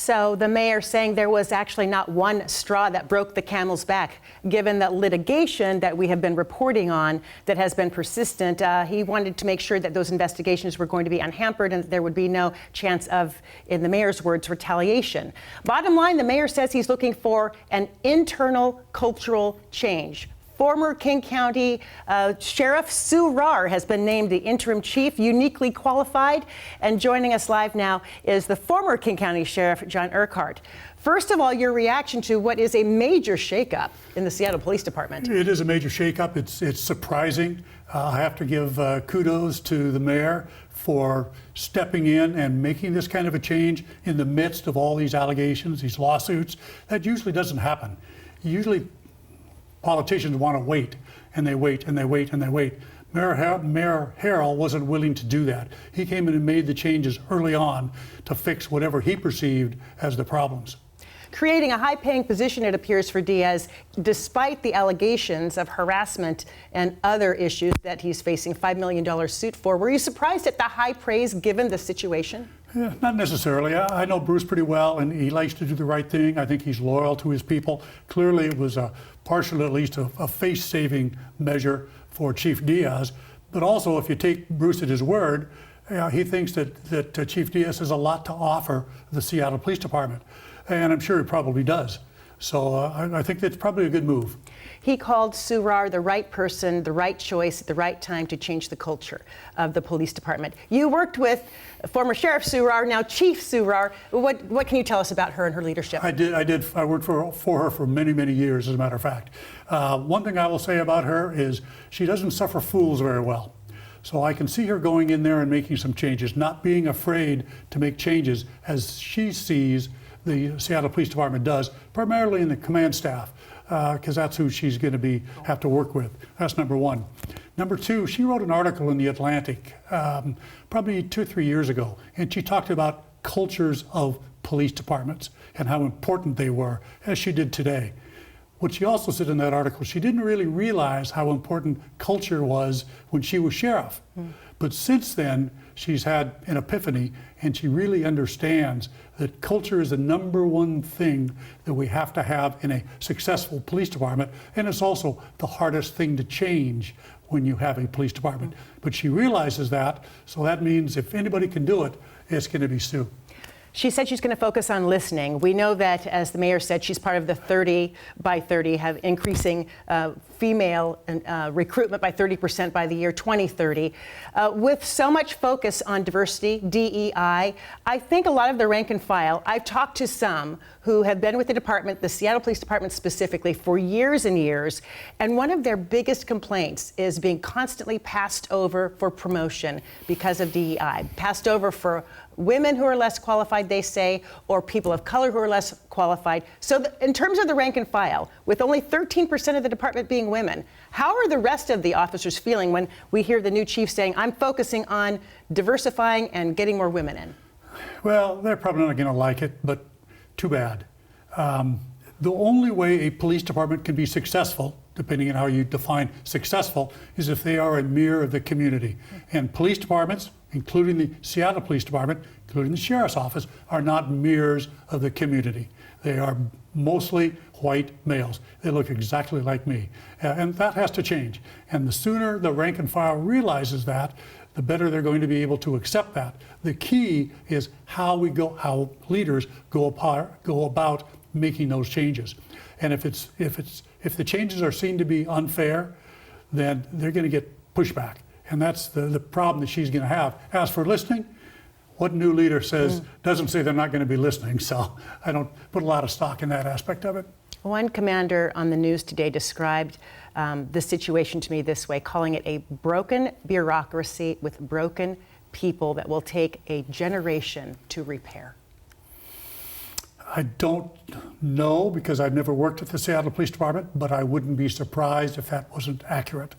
also, the mayor saying there was actually not one straw that broke the camel's back, given that litigation that we have been reporting on that has been persistent. He wanted to make sure that those investigations were going to be unhampered and that there would be no chance of, in the mayor's words, retaliation. Bottom line, the mayor says he's looking for an internal cultural change. Former King County Sheriff Sue Rahr has been named the interim chief, uniquely qualified. And joining us live now is the former King County Sheriff, John Urquhart. First of all, your reaction to what is a major shakeup in the Seattle Police Department. It is a major shakeup. It's surprising. I have to give kudos to the mayor for stepping in and making this kind of a change in the midst of all these allegations, these lawsuits. That usually doesn't happen. Usually politicians want to wait, and they wait, and they wait, and they wait. Mayor Harrell wasn't willing to do that. He came in and made the changes early on to fix whatever he perceived as the problems. Creating a high-paying position, it appears, for Diaz, despite the allegations of harassment and other issues that he's facing $5 million suit for. Were you surprised at the high praise given the situation? Yeah, not necessarily. I know Bruce pretty well, and he likes to do the right thing. I think he's loyal to his people. Clearly, it was partially, at least, a face-saving measure for Chief Diaz. But also, if you take Bruce at his word, he thinks that Chief Diaz has a lot to offer the Seattle Police Department. And I'm sure he probably does. So I think that's probably a good move. He called Sue Rahr the right person, the right choice, at the right time to change the culture of the police department. You worked with former Sheriff Sue Rahr, now Chief Sue Rahr. What can you tell us about her and her leadership? I did. I worked for her for many, many years, as a matter of fact. One thing I will say about her is she doesn't suffer fools very well. So I can see her going in there and making some changes, not being afraid to make changes as she sees the Seattle Police Department does, primarily in the command staff, because that's who she's going to have to work with. That's number one. Number two, she wrote an article in The Atlantic probably 2 or 3 years ago, and she talked about cultures of police departments and how important they were, as she did today. What she also said in that article, she didn't really realize how important culture was when she was sheriff. But since then, she's had an epiphany, and she really understands that culture is the number one thing that we have to have in a successful police department, and it's also the hardest thing to change when you have a police department. But she realizes that, so that means if anybody can do it, it's going to be Sue. She said she's going to focus on listening. We know that, as the mayor said, she's part of the 30 by 30, have increasing female recruitment by 30% by the year 2030. With so much focus on diversity, DEI, I think a lot of the rank and file, I've talked to some who have been with the department, the Seattle Police Department specifically, for years and years, and one of their biggest complaints is being constantly passed over for promotion because of DEI, passed over for women who are less qualified, they say, or people of color who are less qualified. So in terms of the rank and file, with only 13% of the department being women, how are the rest of the officers feeling when we hear the new chief saying, I'm focusing on diversifying and getting more women in? Well, they're probably not going to like it, but too bad. The only way a police department can be successful, depending on how you define successful, is if they are a mirror of the community. And police departments, including the Seattle Police Department, including the Sheriff's Office, are not mirrors of the community. They are mostly white males. They look exactly like me. And that has to change. And the sooner the rank and file realizes that, the better they're going to be able to accept that. The key is how leaders go about making those changes. And if the changes are seen to be unfair, then they're going to get pushback. And that's the problem that she's going to have. As for listening, what new leader doesn't say they're not going to be listening? So I don't put a lot of stock in that aspect of it. One commander on the news today described the situation to me this way, calling it a broken bureaucracy with broken people that will take a generation to repair. I don't know, because I've never worked at the Seattle Police Department, but I wouldn't be surprised if that wasn't accurate.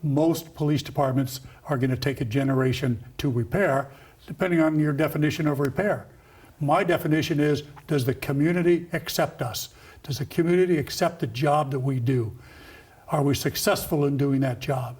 Most police departments are going to take a generation to repair, depending on your definition of repair. My definition is, does the community accept us? Does the community accept the job that we do? Are we successful in doing that job?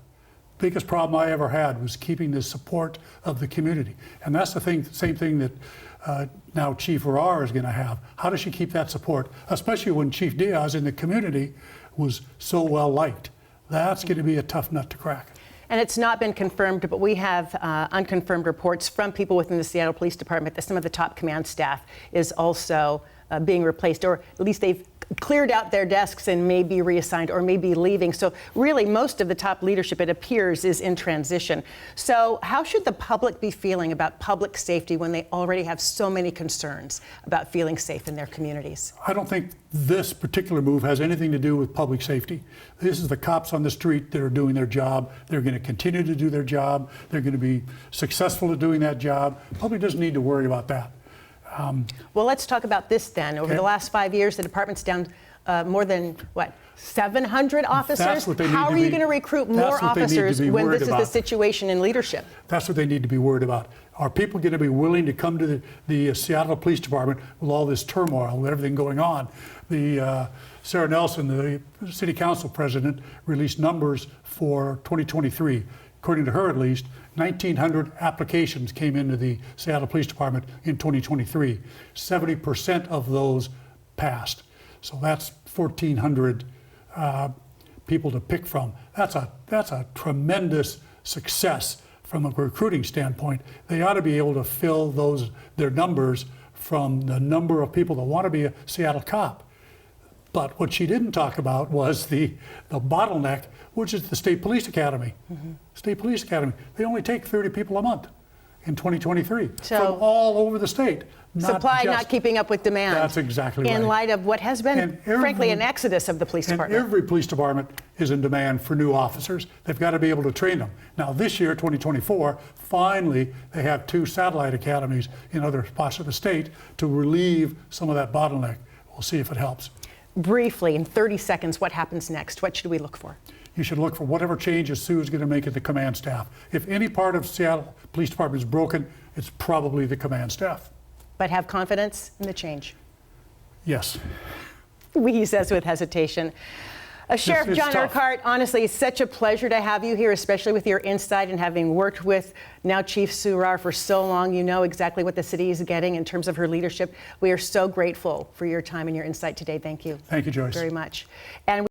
biggest problem I ever had was keeping the support of the community. And that's the thing, same thing that now Chief Rahr is going to have. How does she keep that support, especially when Chief Diaz in the community was so well liked? That's going to be a tough nut to crack. And it's not been confirmed, but we have unconfirmed reports from people within the Seattle Police Department that some of the top command staff is also being replaced, or at least they've cleared out their desks and may be reassigned or may be leaving. So really, most of the top leadership, it appears, is in transition. So how should the public be feeling about public safety when they already have so many concerns about feeling safe in their communities? I don't think this particular move has anything to do with public safety. This is the cops on the street that are doing their job. They're going to continue to do their job. They're going to be successful at doing that job. The public doesn't need to worry about that. Well, let's talk about this then. Over the last 5 years, the department's down more than, 700 officers? That's what they need How to are you be- going to recruit that's more what they need to officers be when worried this is the about. situation in leadership? That's what they need to be worried about. Are people going to be willing to come to the Seattle Police Department with all this turmoil, with everything going on? Sarah Nelson, the city council president, released numbers for 2023. According to her, at least, 1,900 applications came into the Seattle Police Department in 2023. 70% of those passed. So that's 1,400 people to pick from. That's a tremendous success from a recruiting standpoint. They ought to be able to fill their numbers from the number of people that want to be a Seattle cop. But what she didn't talk about was the bottleneck, which is the State Police Academy. State Police Academy, they only take 30 people a month in 2023 So- from all over the state. Supply not keeping up with demand. That's exactly right. In light of what has been, frankly, an exodus of the police And department. every police department is in demand for new officers. They've got to be able to train them. Now, this year, 2024, finally, they have 2 satellite academies in other spots of the state to relieve some of that bottleneck. We'll see if it helps. Briefly, in 30 seconds, what happens next? What should we look for? You should look for whatever changes Sue is going to make at the command staff. If any part of Seattle Police Department is broken, it's probably the command staff. But have confidence in the change. Yes. He says with hesitation. Sheriff it's John tough. Urquhart, honestly, it's such a pleasure to have you here, especially with your insight and having worked with now Chief Sue Rahr for so long. You know exactly what the city is getting in terms of her leadership. We are so grateful for your time and your insight today. Thank you. Thank you, Joyce. Very much. And